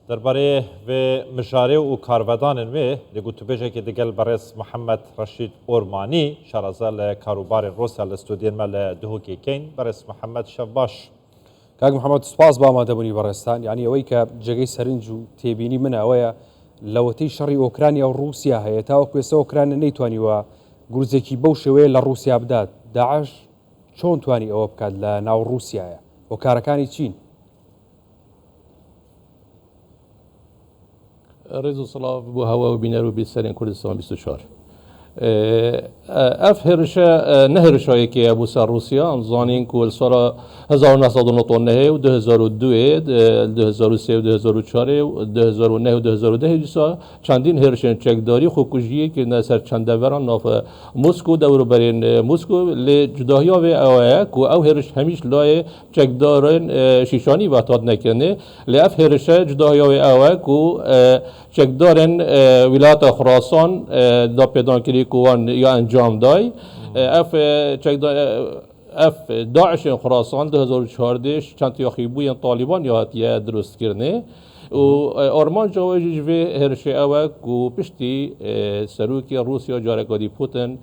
درباره و مجاره و کارودان و لگوتوبیجه که دیگل برس محمد رشید اورمانی شرازل کاروبار روسیا الاستودین مال دهوکی کین برس محمد شباش کاک محمد سپاس با آماده بوونی بەڕێستان یعنی ئەوەی کە جێگەی سەرنج و تێبینی منە ئەوەیە لەوەتەی شەڕی ئۆکرانیا و رووسیا هەیە تاوەکو ئێستا ئۆکرانیا نەیتوانیوە گورزێکی بەو شێوەیە لە رووسیا بدات داعش چۆن توانی ئەوە بکات لە ناو رووسیایە هۆکارەکانی چین ڕێز و سڵاو بۆ هەوا و بینەر و بیسەرێن کوردستان 24 اف هێرشە نەهێرشایەکەیە بۆ سەر رووسیا ئەم زانین کو ساڵە 1990 و 2002 2003 و 2004 و 2009 و 2010 دیسا چەندین هێرشێن چەکداری خۆکوژیەکردنە سەر چەندەڤەران ناو موسکو دەوروبەرێن موسکو لێ جوداهیاوێ ئەوەیە کو ئەو هێرش هەمیش لایە چەکدارن شیشانی واتات نەکردنێ لێ ئەف هێرشە جوداهیاوێ ئەوە کو چەکدارن ویلایەتە خوراسان دا پێدانکردی کوان یا انجام دای اف داعش خراسان 2014 چند یاخی بوین طالبان یا هاتیه درست کرنه و آرمان جواجی جوی هرشه اوه کو پشتی سروکی روسیا جارکادی پوتن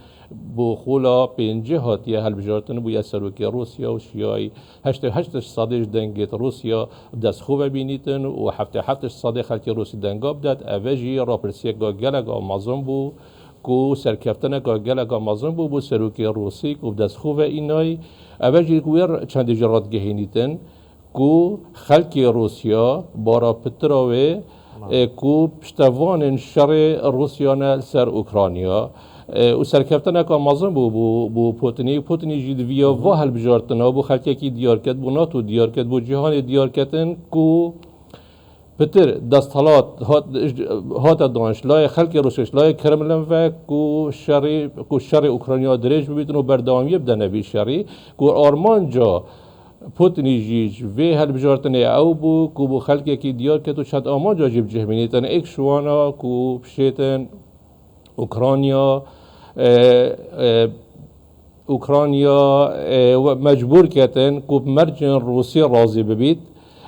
بو خولا پنجه هاتیه هل بجارتن بویا سروکی روسیا و شیای هشت صادش دنگت روسیا دست خوب بینیتن و هفته صادق خلکی روسی دنگاب داد اوجی راپرسیه گلگ آمازون بو کو سرکفتنه که گلگ آمازون بو سروکی روسی کو دست خوب اینای اوجی کویر چند جرات گهینیتن کو خلکی روسیا بارا پتراوه کو پشتوان شر روسیانه سر اوکراینیا و سرکفتنه که آمازون بو پوتنی جدویا و هل بجارتنا بو خلکی کی دیار کد بو ناتو دیار کد بو جهان دیار کدن کو پتر دستحالات هات دانش لای خلق روسیش لای کرملن و کو شر اوکراینیا درج ببیتن و بردامی بدن بی شری کو آرمان جا پوتنی جیج و هل بجارتنه او بو کو بو خلقی کی دیار که تو شد آمان جا جیب جهمینیتن ایک شوانا کو پشیتن اوکراینیا مجبور کتن کو مرجن روسی راضی ببید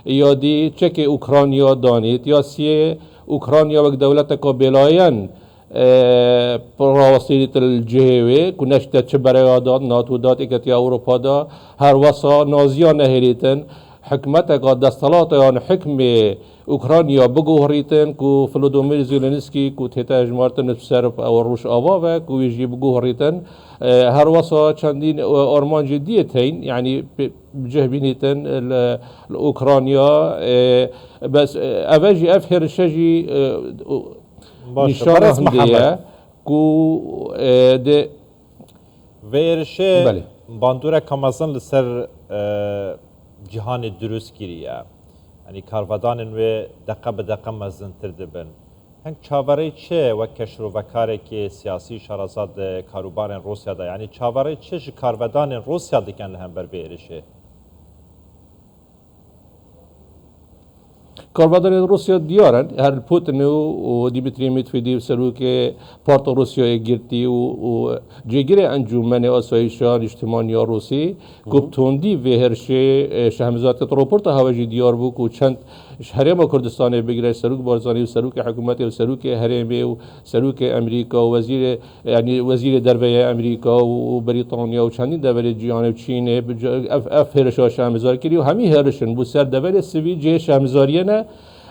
یا دی چک اوکراینیا دانید یا سی اوکراینیا وقت دولت کا بلاین پرواسیت الجهوی کنشت چه برای داد ناتو داد اکتی اروپا دا هر وسا نازیان نهریتن حکمت کا دستالات یان حکم اوکراینیا بگوهریتن کو فلودومیر زیلنسکی کو تیتا اجمارتن سرف او روش آوا و کو یجی بگوهریتن هر وسا چندین آرمان جدیه تین یعنی جهبینیتن اوکراینیا بس اوجی اف هرشجی نشان هندیه کو ده ویرشه باندوره کامازن لسر جهان دروست گیریه یعنی کارودانن و دقیقه به دقیقه مزنتر دبن هنگ چاوره چه و کشرو و کاره که سیاسی شرازاد کاروبار روسیا دا یعنی چاوره چه کارودان روسیا دکن لهم بر ویرشه کاربردار روسیا دیارن هر پوتین و دیمیتری مدودیف سروک پارت روسیا گرتی و جگیر انجمن آسایشان اجتماعی روسی کوبتوندی و هرشه شهمزاد تروپورت هواجی دیار بود و چند حریم کردستان بگیره سروک بارزانی و سروک حکومت و سروک حریم و سروک امریکا و وزیر دربه امریکا و بریتانیا و چندین دول جهان و چین اف هرشه شهمزاد کردی و همین هرشن بود سر دول سوی جه شهمزادیه نه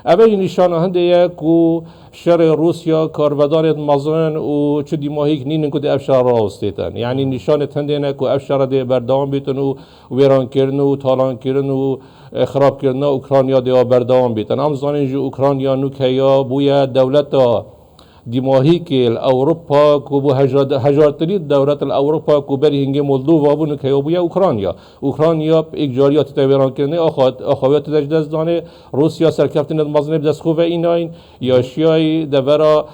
اولی نشان هنده کو شر روسیا کارودان مازن و چه دیماهی کنین که افشار راستیتن یعنی نشان هنده نه کو افشار ده بردام بیتن و ویران کردن و تالان کردن و خراب کردن اوکراینیا ده بردام بیتن ام زانین جو اوکراینیا نوکیا بویا دولت دیماهی که اروپا کو بو هجارتری دولت اروپا کو بری هنگی مولدووا بو نوکیا بویا اوکراینیا یک جاریات تیران کردن اخوات دست دانه روسیا سرکفتن مازن بدست خوب ایناین یا شیای دورا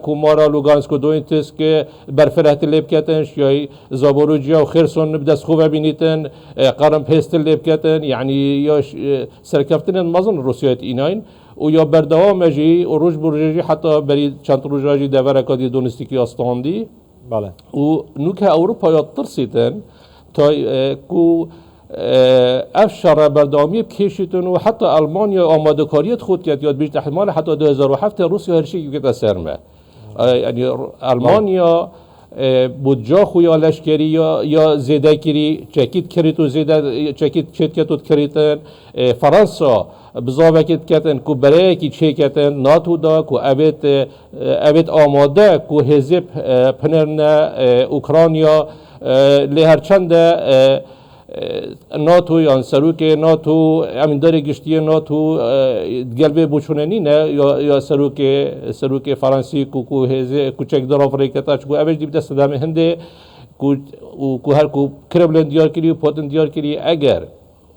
کومارا لوگانسک و دونتسک که برفرهت لیب کتن شیای زابوروجیا و خرسون بدست خوب بینیتن قرم پیست لیب کتن یعنی یا سرکفتن مازن روسیات ایناین و یا بردوام جی و روز برجی حتی بری چند روزی دوره کادی دونستیکی استاندی بله و نوک اروپا یا ترسیدن تا کو افشار بردامی بکشیدن و حتی آلمانیا آماده کاریت خود کرد یاد بیشتر احتمال حتی 2007 روسیا هر چی که سرمه یعنی آلمانیا بود جا خویا لشکری یا زیده کری چکیت کریت و زیده چکیت چت کتوت کریتن فرانسا بزاوه کتن کو برای کی چه کتن ناتو دا کو اوید آماده کو حزب پنرن اوکراینیا لهر چند ناتو یا سروک ناتو امین داره گشتی ناتو گلبه بوچوننی نه یا سروک فرانسی کو هزه کو چک در آفریقا تا چکو اوج دیب دست دام هنده کو هر کو کربلن دیار کری و پوتن دیار کری اگر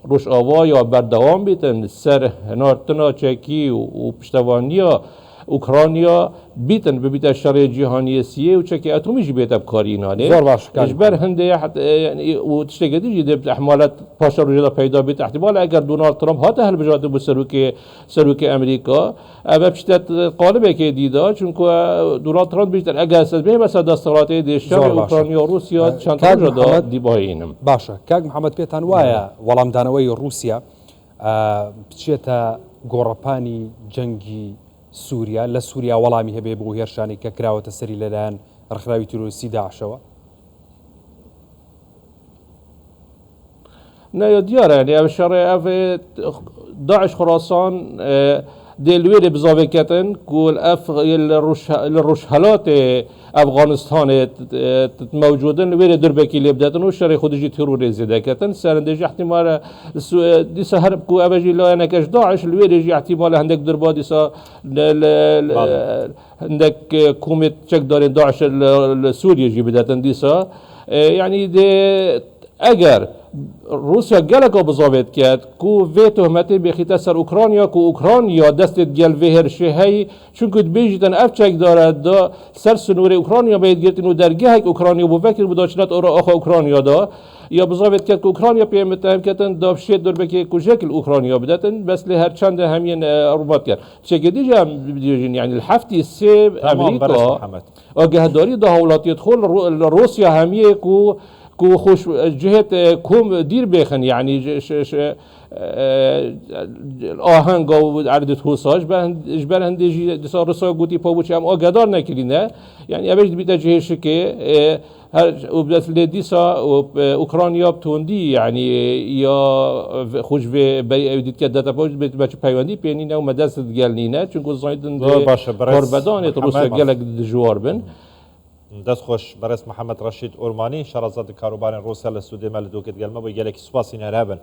روش آوا یا بردوام بیتن سر نارتنا چکی و پشتوانیا اوکراینیا بیتن ببیت شر جهانی سیه و چکی اتمی جی بیت بکاری نانه. زور باش. اجبار هنده حت یعنی و تشتگدی جدی احتمالات پاشا رو جدا پیدا بیت احتمال اگر دونالد ترامپ هات هل بجاده با سروک امریکا اما بشتت قالبه که دیدا چون که دونالد ترامپ بیشتر اگر اساس به مثلا دستورات دیشتر اوکراینیا و روسیا چند تا جدا دیباینم. باشه. کاغ محمد پیتان وایا ولام دانوی روسیا بچیتا گورپانی جنگی سووریا لە سووریا وەڵامی هەبێ بۆ هێرشانی کە کراوەتە سەری لەلایەن ڕخراوی تیرۆریستی داعشەوە نه دیاره یعنی او شرع او داعش خراسان دلویر بزاوی کتن کل اف الرشحلات افغانستان موجودن لویر دربکی لبدتن و شرع خودجی ترور زده کتن سرندجی احتمال دیسا هرب کو اوجی لا نکش داعش لویر احتمال هندک دربا دیسا هندک کومت چک دارن داعش سوریه جی بدتن دیسا یعنی ده اگر روسیا گلک بزاوید کرد کو وی تهمتی بخیت سر اوکراینیا کو اوکراینیا دست گل وهر شهی چون که بیجتن افچک دارد دا سر سنور اوکراینیا باید گرتن و درگاه اوکراینیا بو فکر بود داشتنات اورا آخا اوکراینیا دا یا بزاوید کرد که اوکراینیا پی متهم کردن دا شید دور بکی کو شکل اوکراینیا بدتن بس له هر چند همین رباط کرد چه دیجا یعنی الهفتی سه امریکا آگهداری دا حولاتیت خول روسیا همیه کو خوش جهت کوم دیر بخن یعنی آهنگ و عدد حساج اجبار هندی دسار رسا گوتی پاوچی هم آگدار نکرینه یعنی اوج بیت جهش که هر وبدت لديسا اوكرانيا بتوندي يعني يا خوش في بديت كداتا بوج باش بايوندي بينينا ومدرسه ديالنا چونكو زايدن قربدان روسيا قالك جوار بن دست خوش برس محمد رشید اورمانی شرازات کاروبار روسیه لسودی مال دوکت گلمه با گلک سپاسی نهربن